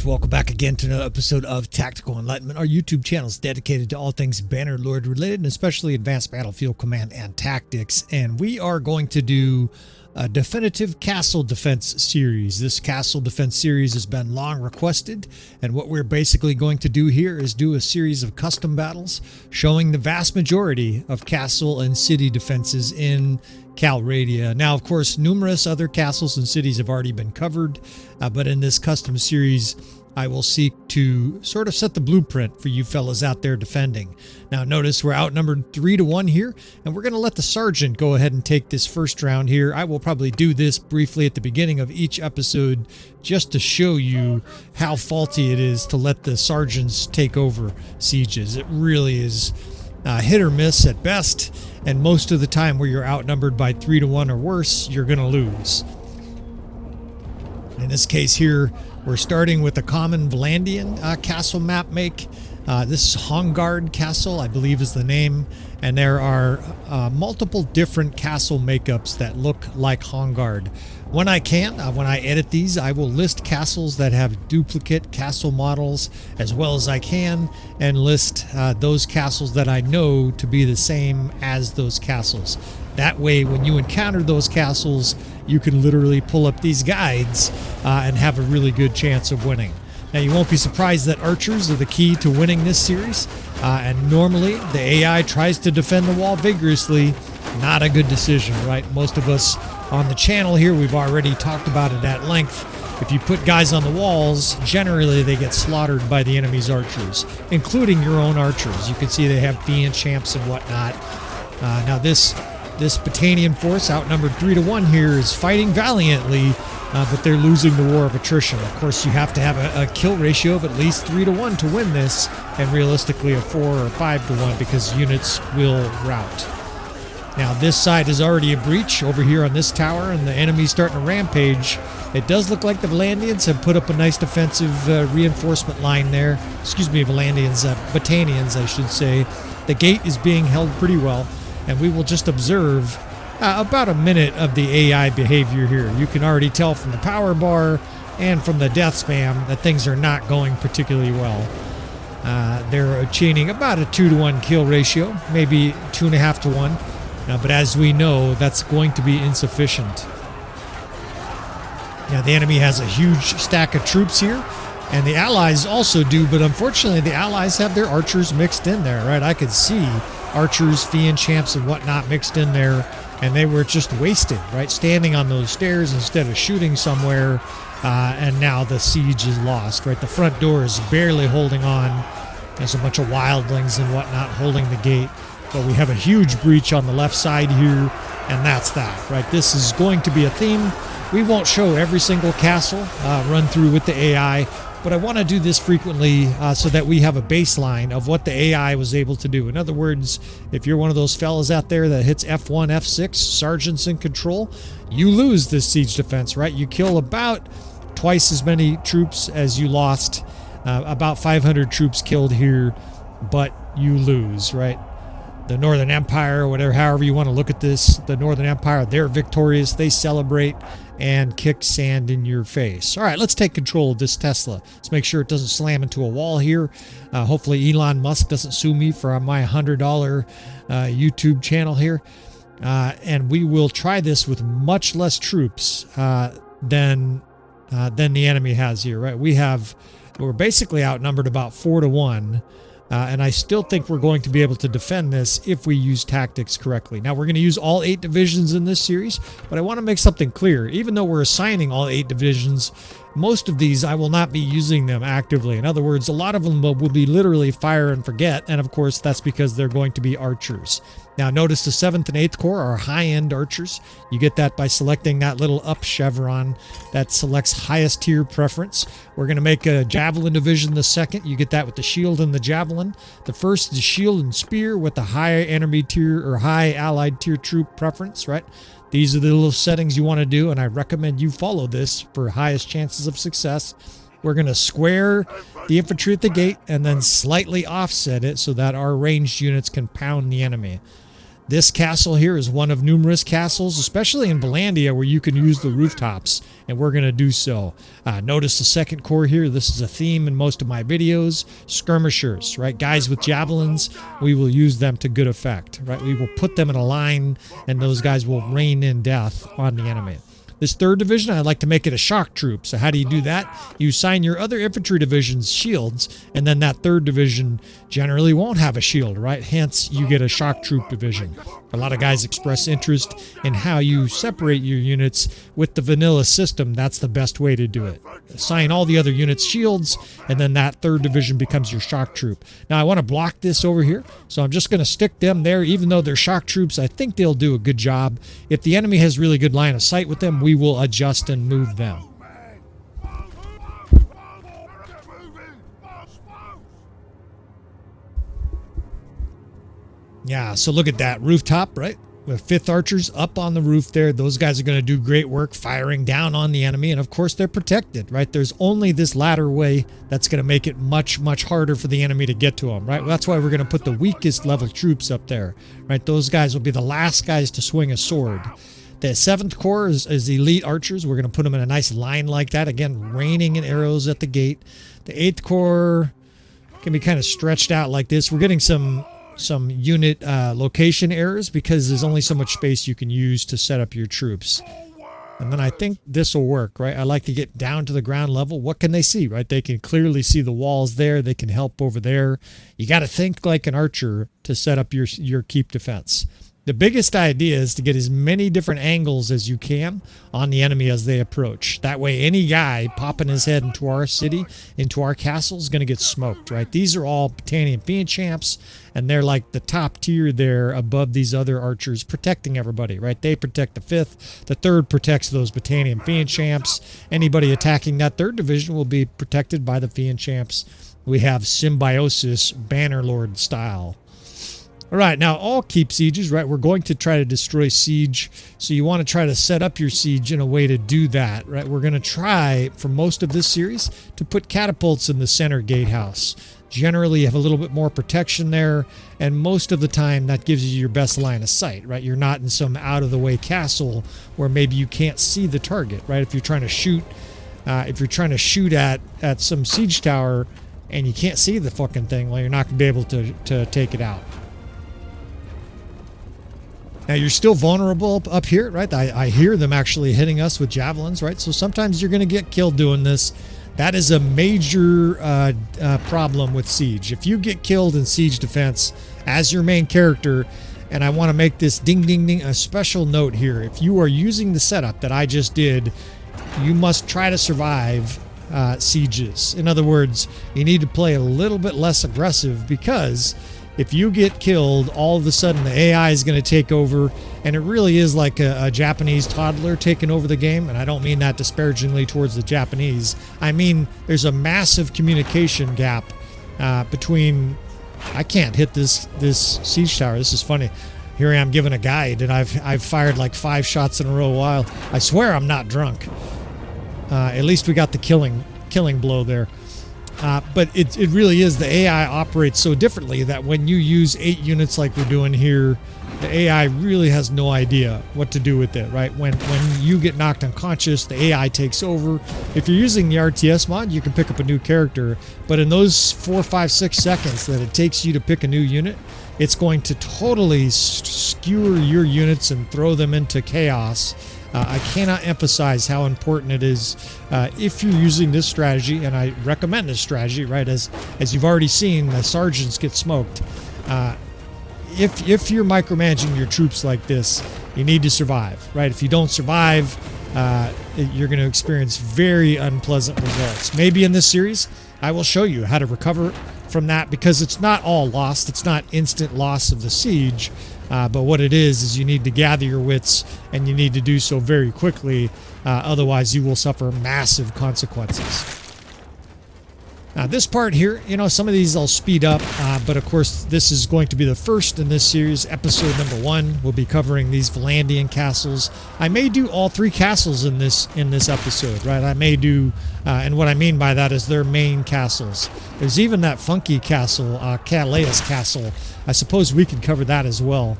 guys, welcome back again to another episode of Tactical Enlightenment. Our YouTube channel is dedicated to all things Bannerlord related, and especially advanced battlefield command and tactics. And we are going to do a definitive castle defense series. This castle defense series has been long requested, and what we're basically going to do here is do a series of custom battles showing the vast majority of castle and city defenses in Calradia. Now, of course, numerous other castles and cities have already been covered, but in this custom series, I will seek to sort of set the blueprint for you fellas out there defending. Now, notice we're outnumbered 3-1 here, and we're going to let the sergeant go ahead and take this first round here. I will probably do this briefly at the beginning of each episode just to show you how faulty it is to let the sergeants take over sieges. It really is hit or miss at best, and most of the time where you're outnumbered by 3-1 or worse, you're going to lose. In this case here, we're starting with a common Vlandian castle map make. This is Hongard Castle, I believe is the name, and there are multiple different castle makeups that look like Hongard. When I can, when I edit these, I will list castles that have duplicate castle models as well as I can, and list those castles that I know to be the same as those castles. That way, when you encounter those castles, you can literally pull up these guides and have a really good chance of winning. Now, you won't be surprised that archers are the key to winning this series, and normally the AI tries to defend the wall vigorously. Not a good decision, right? Most of us on the channel here, we've already talked about it at length. If you put guys on the walls, generally they get slaughtered by the enemy's archers, including your own archers. You can see they have fiend champs and whatnot. Now this Battanian force, outnumbered 3-1 here, is fighting valiantly, but they're losing the war of attrition. Of course, you have to have a kill ratio of at least 3-1 to win this, and realistically a 4 or 5-1 because units will rout. Now, this side is already a breach over here on this tower, and the enemy's starting to rampage. It does look like the Vlandians have put up a nice defensive reinforcement line there. Excuse me, Vlandians, Battanians, I should say. The gate is being held pretty well, and we will just observe about a minute of the AI behavior here. You can already tell from the power bar and from the death spam that things are not going particularly well. They're achieving about a 2-1 kill ratio, maybe 2.5-1. But as we know, that's going to be insufficient. Now, the enemy has a huge stack of troops here, and the allies also do, but unfortunately the allies have their archers mixed in there, right? I could see archers, fiend champs, and whatnot mixed in there, and they were just wasted, right? Standing on those stairs instead of shooting somewhere, and now the siege is lost, right? The front door is barely holding on. There's a bunch of wildlings and whatnot holding the gate. But we have a huge breach on the left side here, and that's that, right? This is going to be a theme. We won't show every single castle run through with the AI, but I want to do this frequently so that we have a baseline of what the AI was able to do. In other words, if you're one of those fellas out there that hits F1, F6, sergeants in control, you lose this siege defense, right? You kill about twice as many troops as you lost, about 500 troops killed here, but you lose, right? The Northern Empire, or whatever, however you want to look at this, the Northern Empire, they're victorious. They celebrate and kick sand in your face. All right, let's take control of this Tesla. Let's make sure it doesn't slam into a wall here. Hopefully Elon Musk doesn't sue me for my $100 YouTube channel here. And we will try this with much less troops than the enemy has here, right? We're basically outnumbered about 4-1. And I still think we're going to be able to defend this if we use tactics correctly. Now, we're going to use all 8 divisions in this series, but I want to make something clear. Even though we're assigning all 8 divisions, most of these I will not be using them actively. In other words, a lot of them will be literally fire and forget, and of course that's because they're going to be archers. Now, notice the 7th and 8th Corps are high-end archers. You get that by selecting that little up chevron that selects highest tier preference. We're going to make a javelin division the second. You get that with the shield and the javelin. The first is shield and spear with the high enemy tier or high allied tier troop preference, right? These are the little settings you want to do, and I recommend you follow this for highest chances of success. We're going to square the infantry at the gate and then slightly offset it so that our ranged units can pound the enemy. This castle here is one of numerous castles, especially in Vlandia, where you can use the rooftops, and we're going to do so. Notice the second core here. This is a theme in most of my videos. Skirmishers, right? Guys with javelins, we will use them to good effect, right? We will put them in a line, and those guys will rain in death on the enemy. This third division, I like to make it a shock troop. So how do you do that? You assign your other infantry divisions shields, and then that third division generally won't have a shield, right? Hence, you get a shock troop division. A lot of guys express interest in how you separate your units with the vanilla system. That's the best way to do it. Assign all the other units shields, and then that third division becomes your shock troop. Now, I want to block this over here, so I'm just going to stick them there. Even though they're shock troops, I think they'll do a good job. If the enemy has really good line of sight with them, we will adjust and move them. Yeah, so look at that rooftop, right? With 5th archers up on the roof there. Those guys are going to do great work firing down on the enemy. And of course, they're protected, right? There's only this ladder way that's going to make it much, much harder for the enemy to get to them, right? Well, that's why we're going to put the weakest level troops up there, right? Those guys will be the last guys to swing a sword. The 7th Corps is elite archers. We're going to put them in a nice line like that. Again, raining in arrows at the gate. The 8th Corps can be kind of stretched out like this. We're getting some unit location errors because there's only so much space you can use to set up your troops. And then I think this will work, right? I like to get down to the ground level. What can they see, right? They can clearly see the walls there. They can help over there. You got to think like an archer to set up your keep defense. The biggest idea is to get as many different angles as you can on the enemy as they approach. That way, any guy popping his head into our city, into our castle, is going to get smoked, right? These are all Britannian Fiend champs, and they're like the top tier there above these other archers, protecting everybody, right? They protect the 5th. The 3rd protects those Britannian Fiend champs. Anybody attacking that 3rd division will be protected by the Fiend champs. We have Symbiosis, Bannerlord style. All right, now all keep sieges, right? We're going to try to destroy siege. So you want to try to set up your siege in a way to do that, right? We're going to try, for most of this series, to put catapults in the center gatehouse. Generally, you have a little bit more protection there, and most of the time that gives you your best line of sight, right? You're not in some out-of-the-way castle where maybe you can't see the target, right? If you're trying to shoot, at some siege tower and you can't see the fucking thing, well, you're not going to be able to take it out. Now, you're still vulnerable up here, right? I hear them actually hitting us with javelins, right? So sometimes you're going to get killed doing this. That is a major problem with siege. If you get killed in siege defense as your main character, and I want to make this ding, ding, ding, a special note here. If you are using the setup that I just did, you must try to survive sieges. In other words, you need to play a little bit less aggressive, because if you get killed, all of a sudden the AI is going to take over, and it really is like a Japanese toddler taking over the game. And I don't mean that disparagingly towards the Japanese. I mean, there's a massive communication gap between... I can't hit this siege tower. This is funny. Here I am giving a guide, and I've fired like 5 shots in a row while. I swear I'm not drunk. At least we got the killing blow there. But it really is, the AI operates so differently that when you use 8 units like we're doing here, the AI really has no idea what to do with it, right? When you get knocked unconscious, the AI takes over. If you're using the RTS mod, you can pick up a new character, but in those 4, 5, 6 seconds that it takes you to pick a new unit, it's going to totally skewer your units and throw them into chaos. I cannot emphasize how important it is if you're using this strategy, and I recommend this strategy, right? As you've already seen, the sergeants get smoked. If you're micromanaging your troops like this, you need to survive, right? If you don't survive, you're going to experience very unpleasant results. Maybe in this series, I will show you how to recover from that, because it's not all lost. It's not instant loss of the siege. But what it is you need to gather your wits, and you need to do so very quickly. Otherwise, you will suffer massive consequences. Now, this part here, some of these I'll speed up, but of course, this is going to be the first in this series. Episode number 1, we'll be covering these Vlandian castles. I may do all 3 castles in this episode, right? I may do, and what I mean by that is their main castles. There's even that funky castle, Caleus Castle. I suppose we could cover that as well.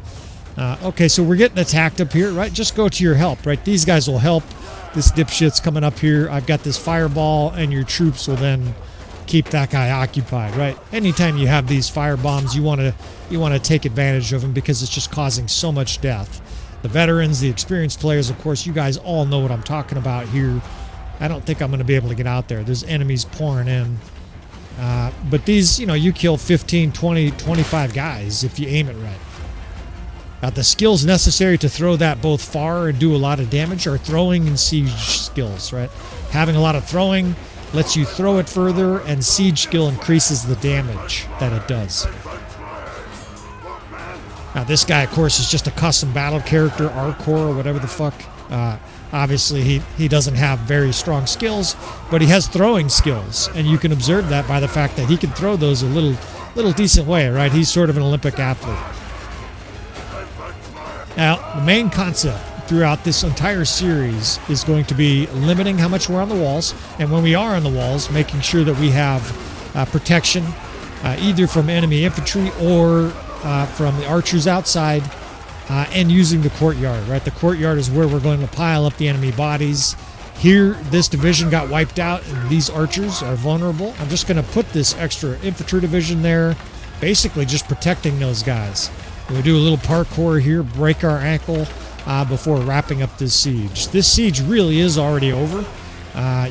Okay, so we're getting attacked up here, right? Just go to your help, right? These guys will help. This dipshit's coming up here. I've got this fireball, and your troops will then keep that guy occupied, right? Anytime you have these fire bombs, you want to take advantage of them because it's just causing so much death. The veterans, the experienced players, of course, you guys all know what I'm talking about here. I don't think I'm going to be able to get out there. There's enemies pouring in. But these, you kill 15, 20, 25 guys if you aim it right. The skills necessary to throw that both far and do a lot of damage are throwing and siege skills, right? Having a lot of throwing lets you throw it further, and siege skill increases the damage that it does. Now, this guy, of course, is just a custom battle character, Arcor, or whatever the fuck. Obviously, he doesn't have very strong skills, but he has throwing skills, and you can observe that by the fact that he can throw those a little decent way, right? He's sort of an Olympic athlete. Now, the main concept throughout this entire series is going to be limiting how much we're on the walls, and when we are on the walls, making sure that we have protection, either from enemy infantry or from the archers outside, and using the courtyard, right? The courtyard is where we're going to pile up the enemy bodies. Here, this division got wiped out, and these archers are vulnerable. I'm just going to put this extra infantry division there, basically just protecting those guys. We'll do a little parkour here, break our ankle before wrapping up this siege. This siege really is already over.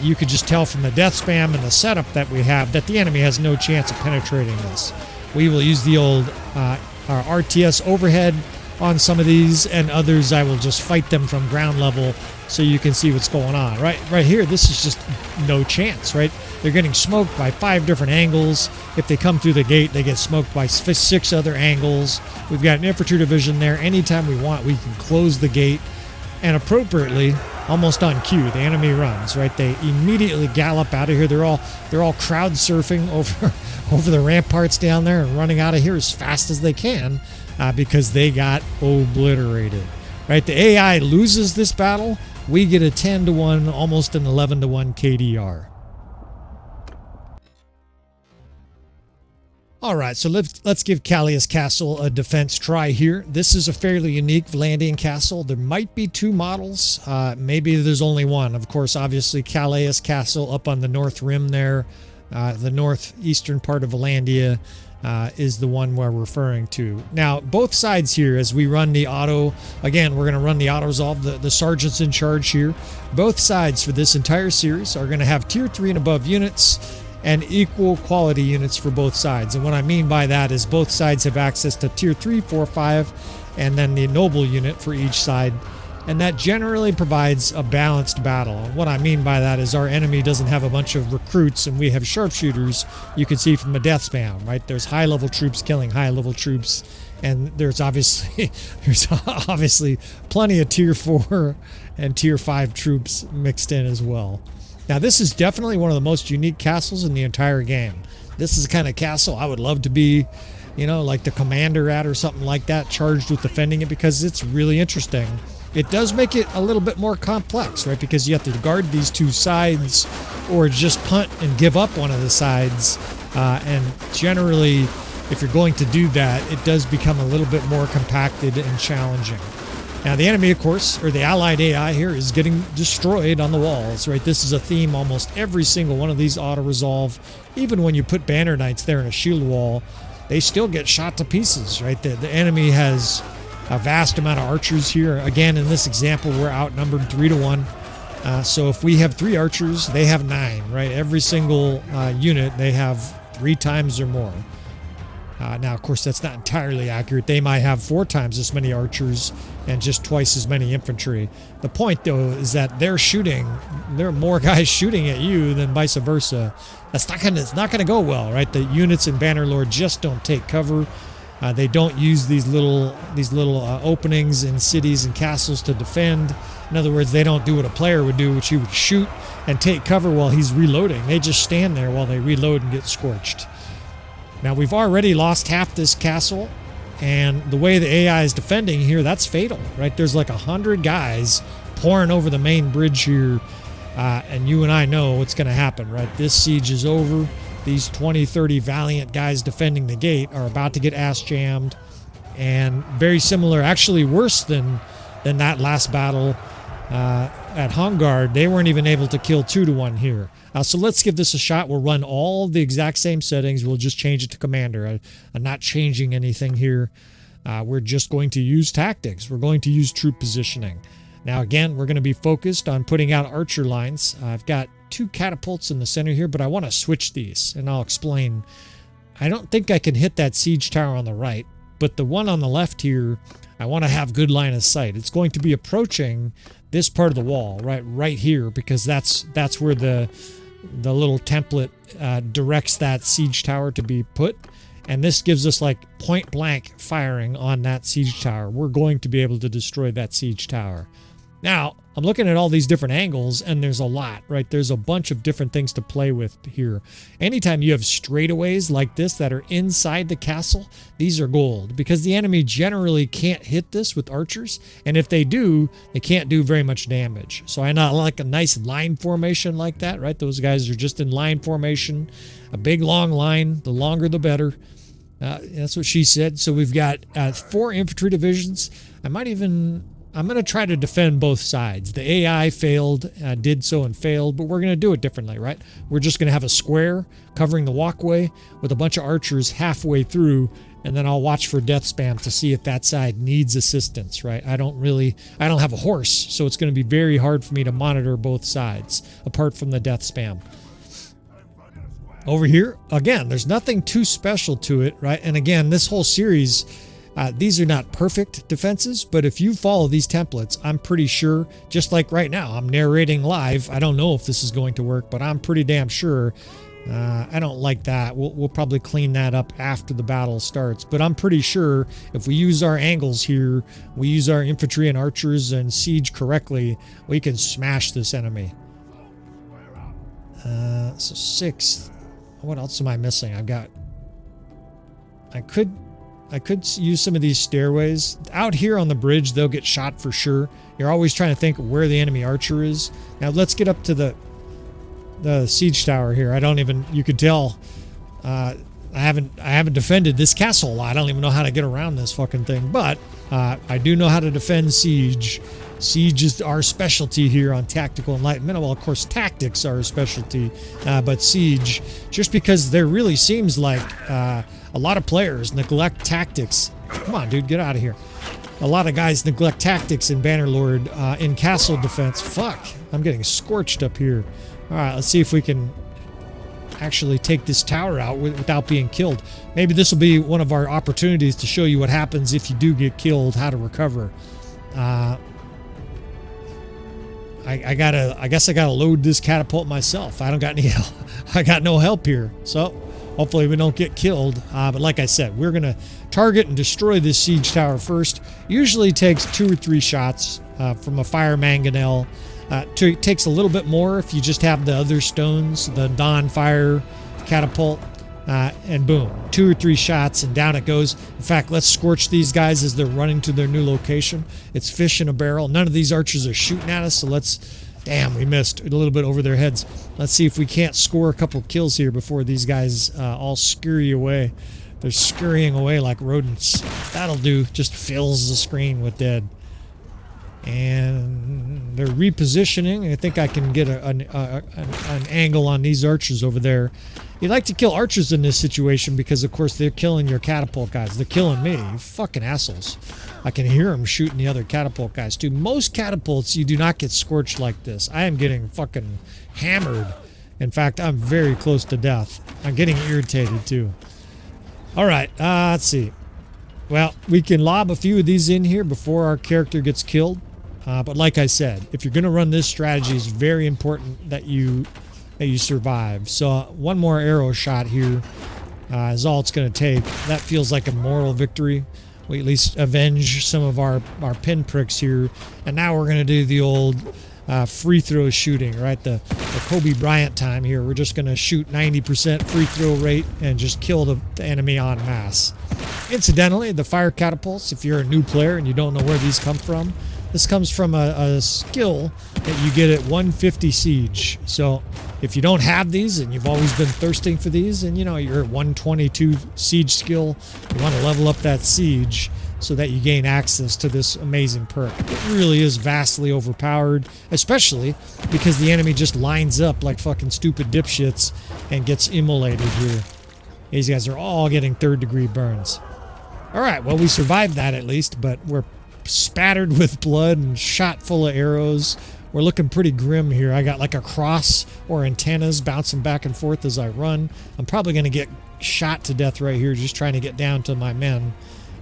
You could just tell from the death spam and the setup that we have that the enemy has no chance of penetrating this. We will use the old our RTS overhead on some of these, and others I will just fight them from ground level so you can see what's going on. Right here, this is just no chance, right? They're getting smoked by 5 different angles. If they come through the gate, they get smoked by 6 other angles. We've got an infantry division there. Anytime we want, we can close the gate, and appropriately, almost on cue, the enemy runs, right? They immediately gallop out of here. They're all crowd surfing over the ramparts down there and running out of here as fast as they can because they got obliterated, right? The AI loses this battle. We get a 10-1, almost an 11-1 KDR. All right, so let's give Caleus Castle a defense try here. This is a fairly unique Vlandian castle. There might be 2 models. Maybe there's only one. Of course, obviously, Caleus Castle up on the north rim there, the northeastern part of Vlandia, is the one we're referring to. Now, both sides here, as we run the auto, again, we're going to run the auto-resolve, the sergeants in charge here. Both sides for this entire series are going to have tier 3 and above units, and equal quality units for both sides. And what I mean by that is both sides have access to tier 3, 4, 5, and then the noble unit for each side. And that generally provides a balanced battle. And what I mean by that is our enemy doesn't have a bunch of recruits and we have sharpshooters. You can see from the death spam, right? There's high-level troops killing high-level troops, and there's obviously plenty of tier 4 and tier 5 troops mixed in as well. Now, this is definitely one of the most unique castles in the entire game. This is the kind of castle I would love to be, like the commander at or something like that, charged with defending it, because it's really interesting. It does make it a little bit more complex, right? Because you have to guard these 2 sides or just punt and give up one of the sides. And generally, if you're going to do that, it does become a little bit more compacted and challenging. Now, the enemy, of course, or the allied AI here, is getting destroyed on the walls, right? This is a theme almost every single one of these auto-resolve. Even when you put banner knights there in a shield wall, they still get shot to pieces, right? The enemy has a vast amount of archers here. Again, in this example, we're outnumbered 3-1. So if we have 3 archers, they have 9, right? Every single unit, they have 3 times or more. Now, of course, that's not entirely accurate. They might have 4 times as many archers and just twice as many infantry. The point, though, is that there are more guys shooting at you than vice versa. It's not gonna go well, right? The units in Bannerlord just don't take cover. They don't use these little openings in cities and castles to defend. In other words, they don't do what a player would do, which he would shoot and take cover while he's reloading. They just stand there while they reload and get scorched. Now, we've already lost half this castle, and the way the AI is defending here, that's fatal, right? There's like 100 guys pouring over the main bridge here, and you and I know what's going to happen, right? This siege is over. These 20, 30 valiant guys defending the gate are about to get ass jammed. and very similar, actually worse than that last battle at Hongard. They weren't even able to kill 2-to-1 here. So let's give this a shot. We'll run all the exact same settings. We'll just change it to Commander. I'm not changing anything here. We're just going to use tactics. We're going to use troop positioning. Now, again, we're going to be focused on putting out archer lines. I've got 2 catapults in the center here, but I want to switch these, and I'll explain. I don't think I can hit that siege tower on the right, but the one on the left here, I want to have good line of sight. It's going to be approaching this part of the wall, right here, because that's where the little template directs that siege tower to be put. And this gives us like point blank firing on that siege tower. We're going to be able to destroy that siege tower. Now, I'm looking at all these different angles, and there's a lot, right? There's a bunch of different things to play with here. Anytime you have straightaways like this that are inside the castle, these are gold, because the enemy generally can't hit this with archers, and if they do, they can't do very much damage. So I not like a nice line formation like that, right? Those guys are just in line formation, a big long line. The longer the better. That's what she said. So we've got 4 infantry divisions. I'm going to try to defend both sides. The AI failed, did so and failed, but we're going to do it differently, right? We're just going to have a square covering the walkway with a bunch of archers halfway through, and then I'll watch for death spam to see if that side needs assistance, right? I don't have a horse, so it's going to be very hard for me to monitor both sides, apart from the death spam. Over here, again, there's nothing too special to it, right? And again, this whole series, these are not perfect defenses, but if you follow these templates, I'm pretty sure, just like right now, I'm narrating live. I don't know if this is going to work, but I'm pretty damn sure. I don't like that. We'll probably clean that up after the battle starts, but I'm pretty sure if we use our angles here, we use our infantry and archers and siege correctly, we can smash this enemy. So 6. What else am I missing? I could use some of these stairways. Out here on the bridge, they'll get shot for sure. You're always trying to think where the enemy archer is. Now let's get up to the siege tower here. You could tell I haven't defended this castle a lot. I don't even know how to get around this fucking thing, but I do know how to defend siege. Siege is our specialty here on Tactical Enlightenment. Well, of course, tactics are a specialty, but siege, just because there really seems like a lot of players neglect tactics. Come on, dude, get out of here. A lot of guys neglect tactics in Bannerlord in castle defense. Fuck, I'm getting scorched up here. All right, let's see if we can actually take this tower out without being killed. Maybe this will be one of our opportunities to show you what happens if you do get killed, how to recover. I guess I gotta load this catapult myself. I don't got any help. I got no help here. So hopefully we don't get killed. But like I said, we're gonna target and destroy this siege tower first. Usually takes 2 or 3 shots from a fire mangonel. It takes a little bit more if you just have the other stones, the non-fire catapult. And boom, 2 or 3 shots and down it goes. In fact, let's scorch these guys as they're running to their new location. It's fish in a barrel. None of these archers are shooting at us, so damn, we missed a little bit over their heads. Let's see if we can't score a couple kills here before these guys all scurry away. They're scurrying away like rodents. That'll do. Just fills the screen with dead. And they're repositioning. I think I can get an angle on these archers over there. You like to kill archers in this situation because, of course, they're killing your catapult guys. They're killing me. You fucking assholes. I can hear them shooting the other catapult guys, too. Most catapults, you do not get scorched like this. I am getting fucking hammered. In fact, I'm very close to death. I'm getting irritated, too. All right, let's see. Well, we can lob a few of these in here before our character gets killed. But like I said, if you're going to run this strategy, it's very important that you survive. So one more arrow shot here is all it's going to take. That feels like a moral victory. We at least avenge some of our pinpricks here. And now we're going to do the old free throw shooting, right? The Kobe Bryant time here. We're just going to shoot 90% free throw rate and just kill the enemy en masse. Incidentally, the fire catapults, if you're a new player and you don't know where these come from, this comes from a skill that you get at 150 siege. So if you don't have these and you've always been thirsting for these and you're at 122 siege skill, you want to level up that siege, so that you gain access to this amazing perk. It really is vastly overpowered, especially because the enemy just lines up like fucking stupid dipshits and gets immolated here. These guys are all getting 3rd degree burns. Alright, well, we survived that at least, but we're spattered with blood and shot full of arrows. We're looking pretty grim here. I got like a cross or antennas bouncing back and forth as I run. I'm probably going to get shot to death right here just trying to get down to my men.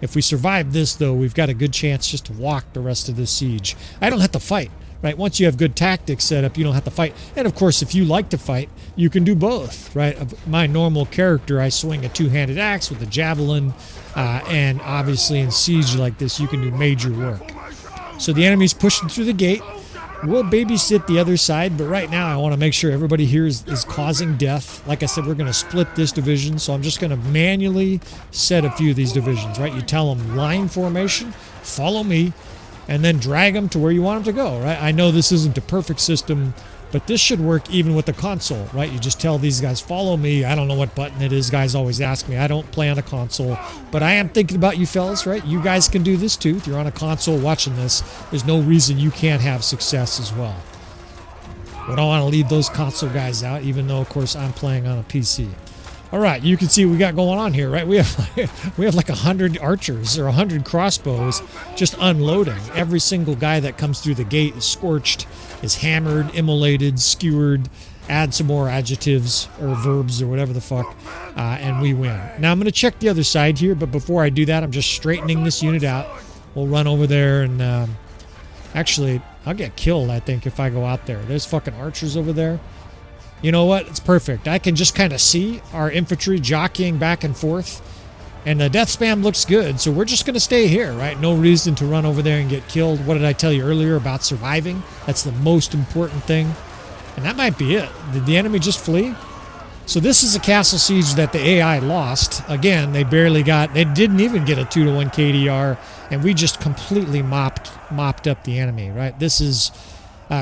If we survive this, though, we've got a good chance just to walk the rest of this siege. I don't have to fight, right? Once you have good tactics set up, you don't have to fight. And, of course, if you like to fight, you can do both, right? My normal character, I swing a 2-handed axe with a javelin, and obviously in siege like this, you can do major work. So the enemy's pushing through the gate. We'll babysit the other side, but right now I want to make sure everybody here is causing death. Like I said, we're going to split this division, so I'm just going to manually set a few of these divisions, right? You tell them line formation, follow me, and then drag them to where you want them to go, right? I know this isn't a perfect system, but this should work even with the console, right? You just tell these guys, follow me. I don't know what button it is. Guys always ask me. I don't play on a console, but I am thinking about you fellas, right? You guys can do this too. If you're on a console watching this, there's no reason you can't have success as well. We don't want to leave those console guys out, even though, of course, I'm playing on a PC. All right, you can see what we got going on here, right? We have like 100 archers or 100 crossbows just unloading. Every single guy that comes through the gate is scorched, is hammered, immolated, skewered, add some more adjectives or verbs or whatever the fuck, and we win. Now I'm going to check the other side here, but before I do that, I'm just straightening this unit out. We'll run over there and actually, I'll get killed, I think, if I go out there. There's fucking archers over there. You know what? It's perfect. I can just kind of see our infantry jockeying back and forth, and the death spam looks good, so we're just going to stay here, right? No reason to run over there and get killed. What did I tell you earlier about surviving? That's the most important thing, and that might be it. Did the enemy just flee? So this is a castle siege that the AI lost. Again, they didn't even get a 2-to-1 KDR, and we just completely mopped up the enemy, right? This is...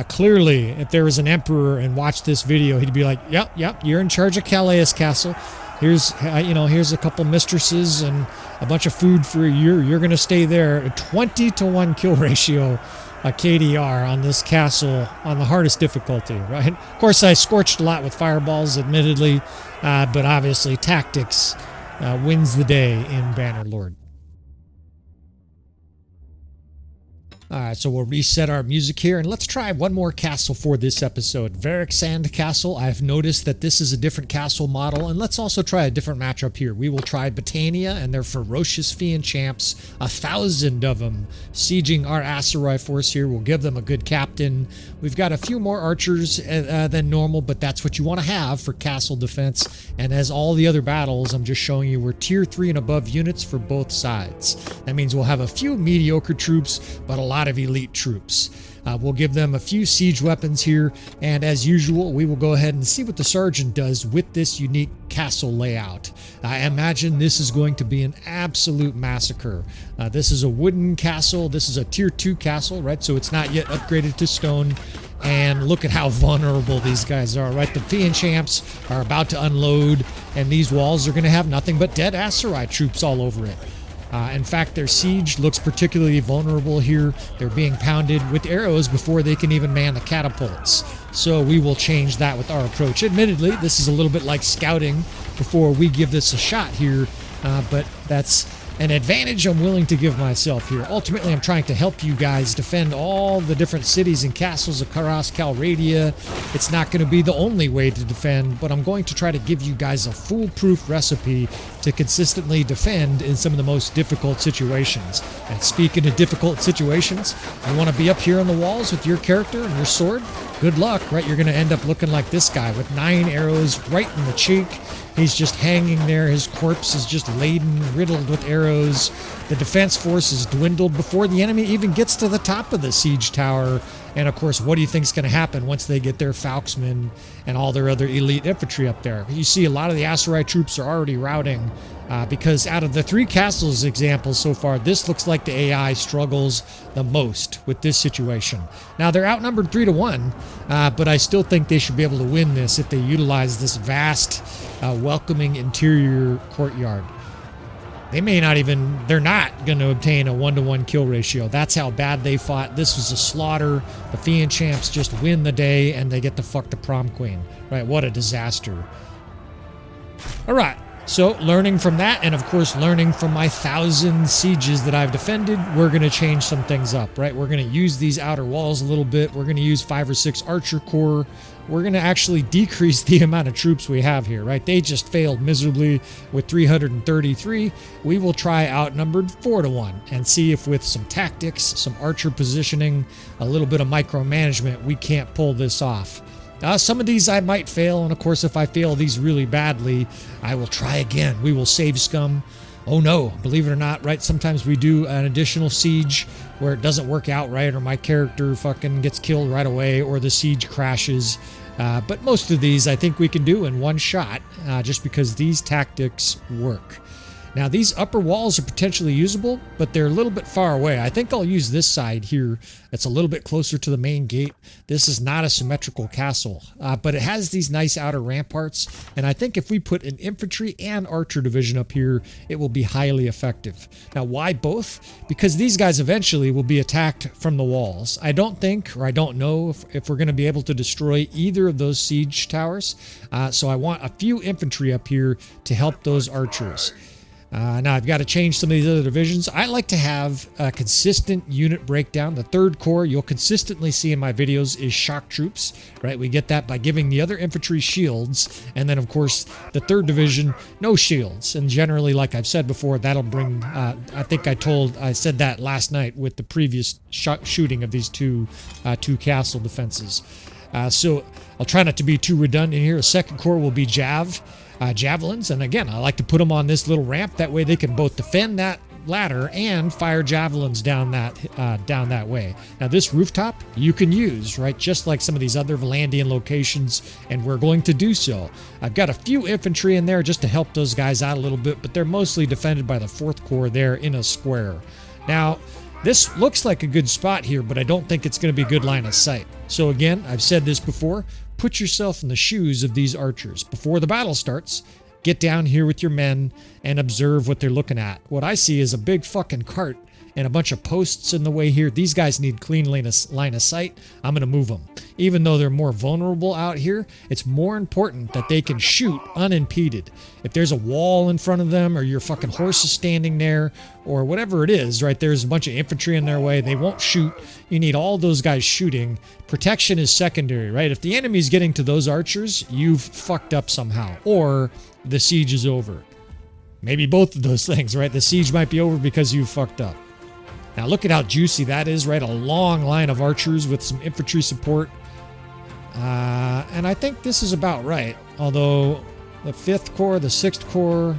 clearly, if there was an emperor and watched this video, he'd be like, yep, you're in charge of Caleus Castle. Here's a couple mistresses and a bunch of food for a year. You're going to stay there. A 20-to-1 kill ratio, a KDR on this castle on the hardest difficulty, right? Of course, I scorched a lot with fireballs, admittedly, but obviously tactics wins the day in Bannerlord. Alright, so we'll reset our music here, and let's try one more castle for this episode. Verecsand Castle. I've noticed that this is a different castle model, and let's also try a different matchup here. We will try Battania and their ferocious Fian champs, 1,000 of them, sieging our Aserai force here. We'll give them a good captain. We've got a few more archers than normal, but that's what you want to have for castle defense. And as all the other battles, I'm just showing you we're tier 3 and above units for both sides. That means we'll have a few mediocre troops, but a lot of elite troops. We'll give them a few siege weapons here, and as usual, we will go ahead and see what the sergeant does with this unique castle layout. I imagine this is going to be an absolute massacre. This is a wooden castle. This is a tier 2 castle, right? So it's not yet upgraded to stone. And look at how vulnerable these guys are, right? The Fian champs are about to unload, and these walls are going to have nothing but dead Aserai troops all over it. In fact, their siege looks particularly vulnerable here. They're being pounded with arrows before they can even man the catapults. So we will change that with our approach. Admittedly, this is a little bit like scouting before we give this a shot here, but that's an advantage I'm willing to give myself here. Ultimately, I'm trying to help you guys defend all the different cities and castles of Karas Calradia. It's not going to be the only way to defend, but I'm going to try to give you guys a foolproof recipe to consistently defend in some of the most difficult situations. And speaking of difficult situations, you want to be up here on the walls with your character and your sword? Good luck, right? You're going to end up looking like this guy with 9 arrows right in the cheek. He's just hanging there. His corpse is just laden, riddled with arrows. The defense force is dwindled before the enemy even gets to the top of the siege tower. And of course, what do you think is going to happen once they get their Falksmen and all their other elite infantry up there? You see a lot of the Aserai troops are already routing because out of the 3 castles examples so far, this looks like the AI struggles the most with this situation. Now, they're outnumbered 3-to-1, but I still think they should be able to win this if they utilize this vast, welcoming interior courtyard. they may not even, they're not going to obtain a 1-to-1 kill ratio. That's how bad they fought. This was a slaughter. The Fiend champs just win the day and they get to fuck the prom queen. Right? What a disaster. All right. So learning from that, and of course learning from my 1,000 sieges that I've defended, we're going to change some things up, right? We're going to use these outer walls a little bit. We're going to use 5 or 6 archer corps. We're going to actually decrease the amount of troops we have here, right? They just failed miserably with 333. We will try outnumbered 4-to-1 and see if with some tactics, some archer positioning, a little bit of micromanagement, we can't pull this off. Some of these I might fail, and of course if I fail these really badly, I will try again. We will save scum. Oh no, believe it or not, right? Sometimes we do an additional siege where it doesn't work out right, or my character fucking gets killed right away, or the siege crashes. But most of these I think we can do in one shot, just because these tactics work. Now these upper walls are potentially usable, but they're a little bit far away. I think I'll use this side here. It's a little bit closer to the main gate. This is not a symmetrical castle, but it has these nice outer ramparts. And I think if we put an infantry and archer division up here, it will be highly effective. Now why both? Because these guys eventually will be attacked from the walls. I don't think, or I don't know if we're going to be able to destroy either of those siege towers. So I want a few infantry up here to help those archers. Now I've got to change some of these other divisions. I like to have a consistent unit breakdown. The 3rd Corps you'll consistently see in my videos is shock troops, right? We get that by giving the other infantry shields, and then of course the 3rd Division no shields. And generally, like I've said before, that'll bring, I think I said that last night with the previous shooting of these two castle defenses. So I'll try not to be too redundant here. A 2nd Corps will be javelins, and again I like to put them on this little ramp, that way they can both defend that ladder and fire javelins down that way. Now this rooftop you can use, right, just like some of these other Vlandian locations, and we're going to do so. I've got a few infantry in there just to help those guys out a little bit, but they're mostly defended by the 4th Corps there in a square. Now this looks like a good spot here, but I don't think it's going to be a good line of sight. So again, I've said this before, put yourself in the shoes of these archers. Before the battle starts, get down here with your men and observe what they're looking at. What I see is a big fucking cart and a bunch of posts in the way here. These guys need clean line of sight. I'm going to move them. Even though they're more vulnerable out here, it's more important that they can shoot unimpeded. If there's a wall in front of them, or your fucking horse is standing there, or whatever it is, right, there's a bunch of infantry in their way, they won't shoot. You need all those guys shooting. Protection is secondary, right? If the enemy's getting to those archers, you've fucked up somehow, or the siege is over. Maybe both of those things, right? The siege might be over because you fucked up. Now look at how juicy that is, right? A long line of archers with some infantry support. And I think this is about right. Although the 5th Corps, the 6th Corps,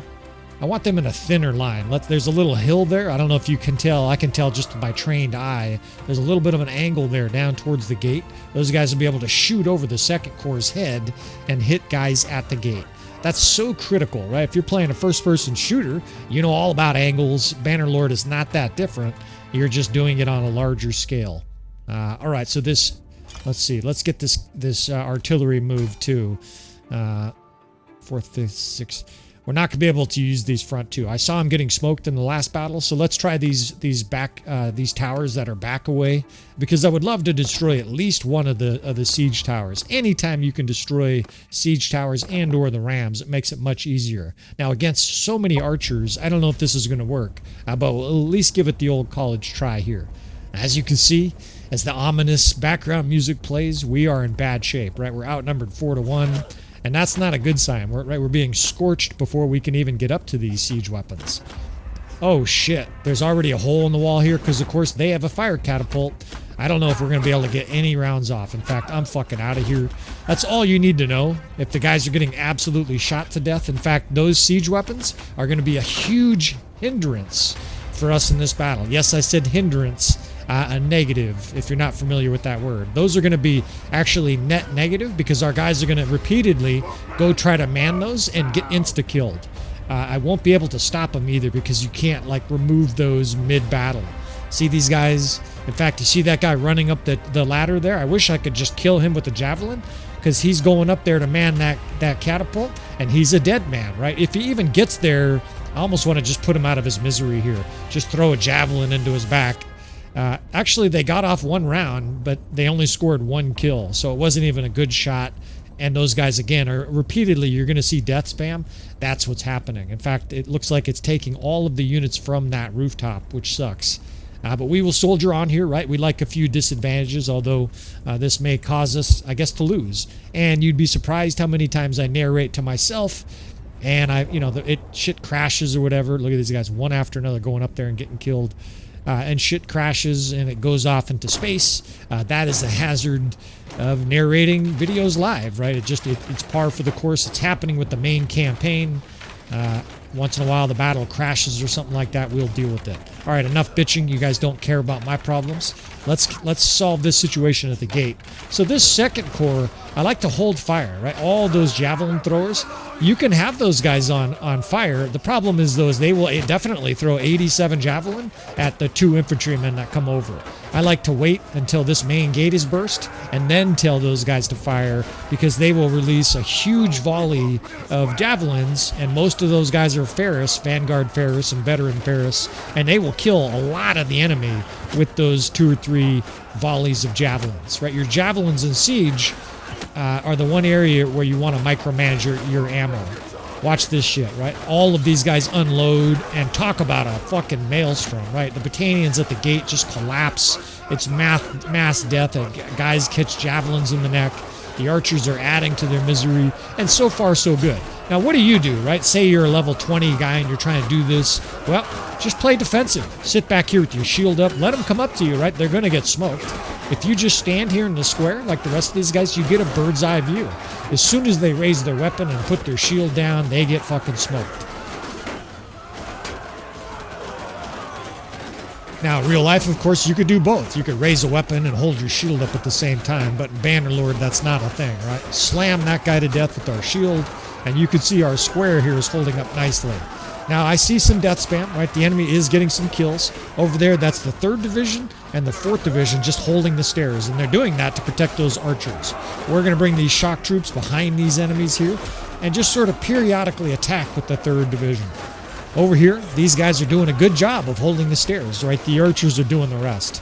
I want them in a thinner line. There's a little hill there. I don't know if you can tell. I can tell just with my trained eye. There's a little bit of an angle there down towards the gate. Those guys will be able to shoot over the 2nd Corps' head and hit guys at the gate. That's so critical, right? If you're playing a first-person shooter, you know all about angles. Bannerlord is not that different. You're just doing it on a larger scale. All right, so this, let's see. Let's get this artillery moved too. 4th, 5th, 6th. We're not going to be able to use these front two. I saw them getting smoked in the last battle, so let's try these towers that are back away, because I would love to destroy at least one of the siege towers. Anytime you can destroy siege towers and or the rams, it makes it much easier. Now against so many archers, I don't know if this is going to work, but we'll at least give it the old college try here. As you can see, as the ominous background music plays, we are in bad shape, right? We're outnumbered 4-to-1. And that's not a good sign, right? We're being scorched before we can even get up to these siege weapons. Oh shit, there's already a hole in the wall here because of course they have a fire catapult. I don't know if we're going to be able to get any rounds off. In fact, I'm fucking out of here. That's all you need to know. If the guys are getting absolutely shot to death, in fact, those siege weapons are going to be a huge hindrance for us in this battle. Yes, I said hindrance. A negative, if you're not familiar with that word. Those are going to be actually net negative because our guys are going to repeatedly go try to man those and get insta-killed. I won't be able to stop them either because you can't like remove those mid-battle. See these guys? In fact, you see that guy running up the ladder there? I wish I could just kill him with a javelin because he's going up there to man that catapult and he's a dead man, right? If he even gets there I almost want to just put him out of his misery here. Just throw a javelin into his back. Actually, they got off one round, but they only scored 1 kill, so it wasn't even a good shot. And those guys, again, are repeatedly, you're going to see death spam. That's what's happening. In fact, it looks like it's taking all of the units from that rooftop, which sucks. But we will soldier on here, right? We like a few disadvantages, although this may cause us, I guess, to lose. And you'd be surprised how many times I narrate to myself, and shit crashes or whatever. Look at these guys, one after another, going up there and getting killed. And shit crashes and it goes off into space. That is the hazard of narrating videos live, right? It's par for the course. It's happening with the main campaign. Once in a while the battle crashes or something like that, we'll deal with it. All right, enough bitching. You guys don't care about my problems. Let's solve this situation at the gate. So this second core, I like to hold fire, right? All those javelin throwers, you can have those guys on fire. The problem is they will definitely throw 87 javelin at the 2 infantrymen that come over. I like to wait until this main gate is burst and then tell those guys to fire, because they will release a huge volley of javelins, and most of those guys are Ferris, Vanguard Ferris and Veteran Ferris, and they will kill a lot of the enemy with those 2 or 3 volleys of javelins, right? Your javelins in Siege are the one area where you want to micromanage your ammo. Watch this shit, right? All of these guys unload, and talk about a fucking maelstrom, right? The Battanians at the gate just collapse. It's mass death. Guys catch javelins in the neck. The archers are adding to their misery, and so far so good. Now, what do, right? Say you're a level 20 guy and you're trying to do this. Well, just play defensive. Sit back here with your shield up. Let them come up to you, right? They're going to get smoked. If you just stand here in the square like the rest of these guys, you get a bird's eye view. As soon as they raise their weapon and put their shield down, they get fucking smoked. Now, in real life, of course, you could do both. You could raise a weapon and hold your shield up at the same time, but in Bannerlord, that's not a thing, right? Slam that guy to death with our shield, and you can see our square here is holding up nicely. Now, I see some death spam, right? The enemy is getting some kills. Over there, that's the 3rd Division and the 4th Division just holding the stairs, and they're doing that to protect those archers. We're going to bring these shock troops behind these enemies here and just sort of periodically attack with the 3rd Division. Over here, these guys are doing a good job of holding the stairs, right? The archers are doing the rest.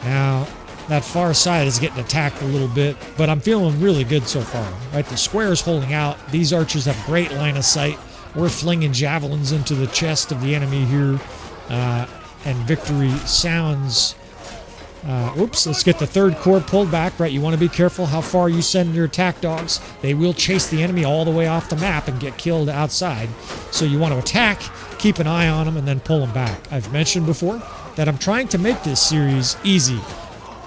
Now, that far side is getting attacked a little bit, but I'm feeling really good so far, right? The square is holding out. These archers have great line of sight. We're flinging javelins into the chest of the enemy here, and victory sounds. Oops, let's get the 3rd Corps pulled back, right? You want to be careful how far you send your attack dogs. They will chase the enemy all the way off the map and get killed outside. So you want to attack, keep an eye on them, and then pull them back. I've mentioned before that I'm trying to make this series easy.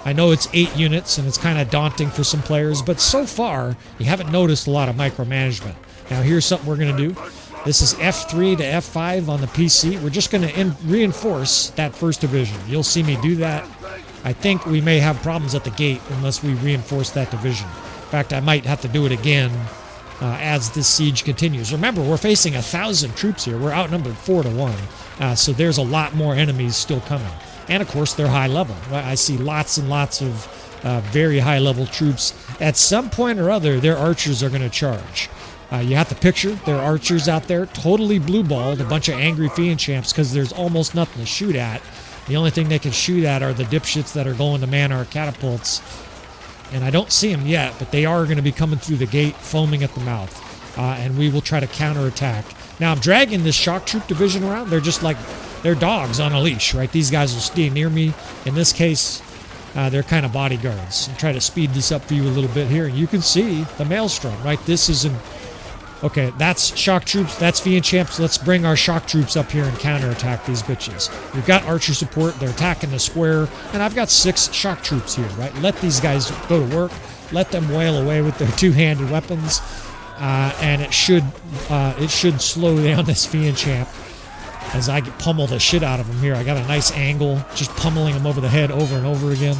I know it's 8 units and it's kind of daunting for some players, but so far you haven't noticed a lot of micromanagement. Now here's something we're going to do. This is F3 to F5 on the PC. We're just going to reinforce that 1st Division. You'll see me do that. I think we may have problems at the gate unless we reinforce that division. In fact, I might have to do it again as this siege continues. Remember, we're facing 1,000 troops here. We're outnumbered 4 to 1. So there's a lot more enemies still coming. And of course, they're high level. I see lots and lots of very high level troops. At some point or other, their archers are going to charge. You have to picture their archers out there totally blue-balled, a bunch of angry fiend champs, because there's almost nothing to shoot at. The only thing they can shoot at are the dipshits that are going to man our catapults. And I don't see them yet, but they are going to be coming through the gate, foaming at the mouth. And we will try to counterattack. Now, I'm dragging this shock troop division around. They're just like, they're dogs on a leash, right? These guys will stay near me. In this case, they're kind of bodyguards. I'll try to speed this up for you a little bit here. And you can see the maelstrom, right? This is an... Okay, that's shock troops, that's fiend champs. Let's bring our shock troops up here and counterattack these bitches. We've got archer support, they're attacking the square, and I've got 6 shock troops here, right? Let these guys go to work, let them wail away with their 2-handed weapons, and it should slow down this fiend champ as I pummel the shit out of them here. I got a nice angle, just pummeling them over the head over and over again.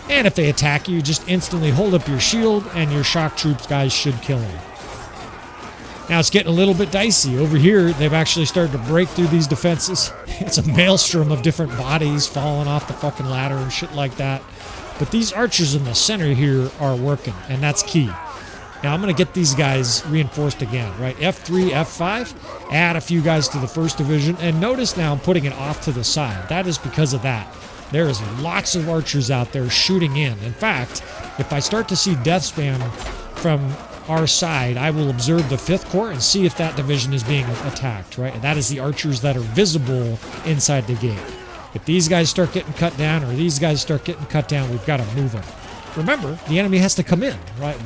And if they attack you, just instantly hold up your shield, and your shock troops guys should kill them. Now it's getting a little bit dicey. Over here, they've actually started to break through these defenses. It's a maelstrom of different bodies falling off the fucking ladder and shit like that. But these archers in the center here are working, and that's key. Now I'm going to get these guys reinforced again, right? F3, F5, add a few guys to the first division. And notice now I'm putting it off to the side. That is because of that. There is lots of archers out there shooting in. In fact, if I start to see death spam from our side, I will observe the 5th Corps and see if that division is being attacked, right? And that is the archers that are visible inside the gate. If these guys start getting cut down or these guys start getting cut down, we've got to move them. Remember, the enemy has to come in, right?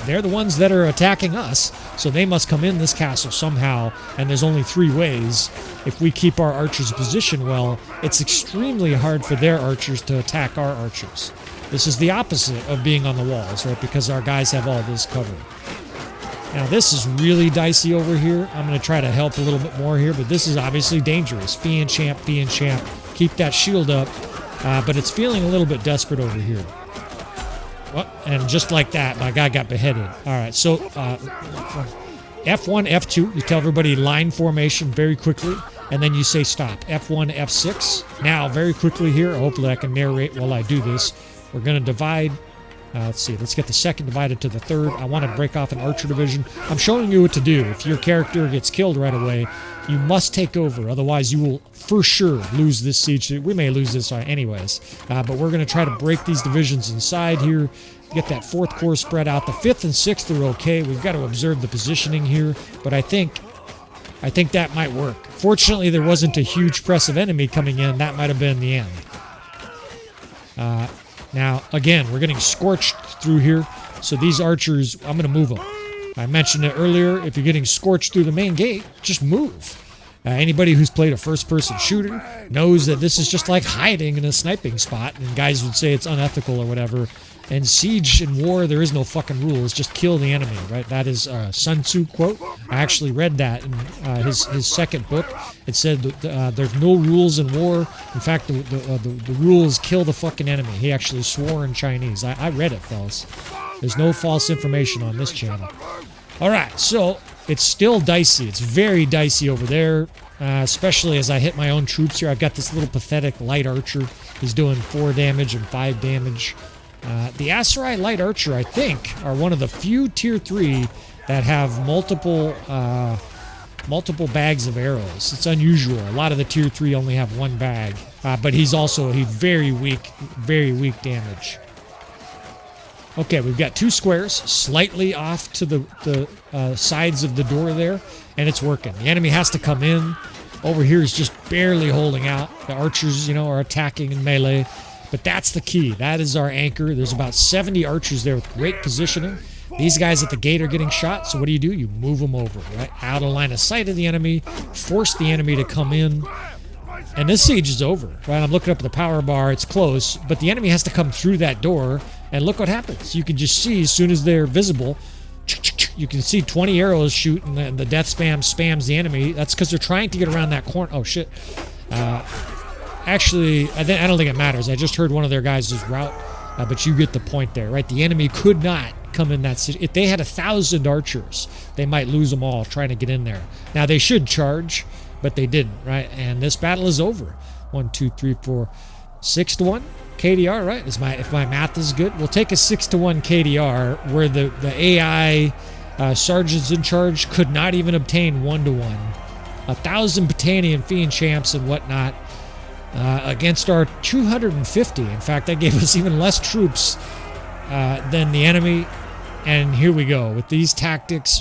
They're the ones that are attacking us, so they must come in this castle somehow, and there's only 3 ways. If we keep our archers positioned well, it's extremely hard for their archers to attack our archers. This is the opposite of being on the walls, right? Because our guys have all this covered. Now, this is really dicey over here. I'm going to try to help a little bit more here, but this is obviously dangerous. Fiend Champ, keep that shield up, but it's feeling a little bit desperate over here. Well, and just like that, my guy got beheaded. All right, so F1, F2, you tell everybody line formation very quickly, and then you say stop. F1, F6. Now, very quickly here, hopefully I can narrate while I do this. We're going to divide. Let's see, let's get the 2nd divided to the 3rd. I want to break off an archer division. I'm showing you what to do. If your character gets killed right away, you must take over. Otherwise, you will for sure lose this siege. We may lose this anyways. But we're going to try to break these divisions inside here. Get that 4th Corps spread out. The 5th and 6th are okay. We've got to observe the positioning here. But I think that might work. Fortunately, there wasn't a huge press of enemy coming in. That might have been the end. Now, again, we're getting scorched through here. So these archers, I'm going to move them. I mentioned it earlier. If you're getting scorched through the main gate, just move. Anybody who's played a first-person shooter knows that this is just like hiding in a sniping spot. And guys would say it's unethical or whatever. In siege and war, there is no fucking rules. Just kill the enemy, right? That is a Sun Tzu quote. I actually read that in his 2nd book. It said that, there's no rules in war. In fact, the rule is kill the fucking enemy. He actually swore in Chinese. I read it, fellas. There's no false information on this channel. All right, so it's still dicey. It's very dicey over there, especially as I hit my own troops here. I've got this little pathetic light archer. He's doing 4 damage and 5 damage. The Aserai Light Archer, I think, are one of the few Tier 3 that have multiple bags of arrows. It's unusual. A lot of the Tier 3 only have 1 bag. But he's very weak damage. Okay, we've got 2 squares slightly off to the sides of the door there, and it's working. The enemy has to come in. Over here is just barely holding out. The archers, are attacking in melee. But that's the key. That is our anchor. There's about 70 archers there with great positioning. These guys at the gate are getting shot, so what do? You move them over, right? Out of line of sight of the enemy, force the enemy to come in, and this siege is over, right? I'm looking up at the power bar. It's close, but the enemy has to come through that door, and look what happens. You can just see as soon as they're visible, you can see 20 arrows shoot, and the death spams the enemy. That's because they're trying to get around that corner. Oh, shit. Actually, I don't think it matters. I just heard one of their guys just route, but you get the point there, right? The enemy could not come in that city. If they had 1,000 archers, they might lose them all trying to get in there. Now, they should charge, but they didn't, right? And this battle is over. 1, 2, 3, 4, 6-1 KDR, right? If my math is good, we'll take a 6-1 KDR where the AI sergeants in charge could not even obtain 1-1. 1,000 Britannian Fiend Champs and whatnot. Against our 250. In fact, that gave us even less troops than the enemy. And here we go. With these tactics,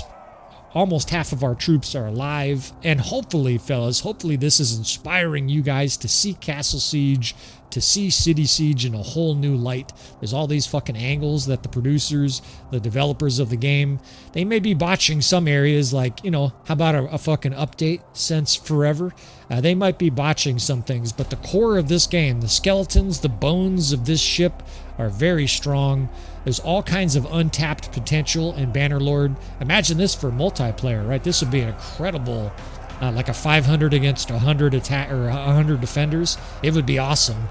almost half of our troops are alive. And hopefully, fellas, this is inspiring you guys to see Castle Siege, to see City Siege in a whole new light. There's all these fucking angles that the producers, the developers of the game, they may be botching some areas like, how about a fucking update since forever? They might be botching some things, but the core of this game, the skeletons, the bones of this ship are very strong. There's all kinds of untapped potential in Bannerlord. Imagine this for multiplayer, right? This would be an incredible, like a 500 against 100 attack or 100 defenders. It would be awesome.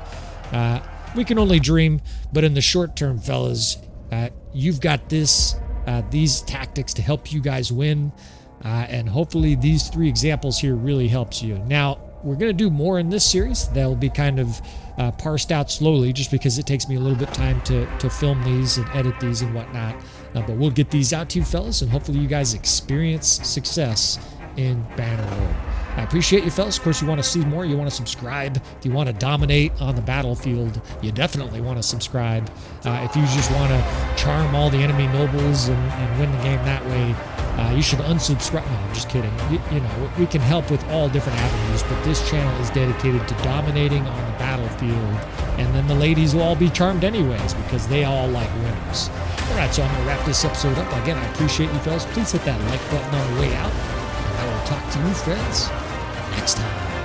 We can only dream, but in the short term, fellas, you've got these tactics to help you guys win. And hopefully these 3 examples here really helps you. Now, we're going to do more in this series. They'll be kind of parsed out slowly just because it takes me a little bit of time to film these and edit these and whatnot. But we'll get these out to you fellas, and hopefully you guys experience success in Bannerlord. I appreciate you fellas. Of course, you want to see more, you want to subscribe. If you want to dominate on the battlefield, you definitely want to subscribe. If you just want to charm all the enemy nobles and win the game that way, you should unsubscribe. No, I'm just kidding. You know, we can help with all different avenues, but this channel is dedicated to dominating on the battlefield, and then the ladies will all be charmed anyways because they all like winners. All right, so I'm going to wrap this episode up. Again, I appreciate you fellas. Please hit that like button on the way out. I will talk to you friends next time.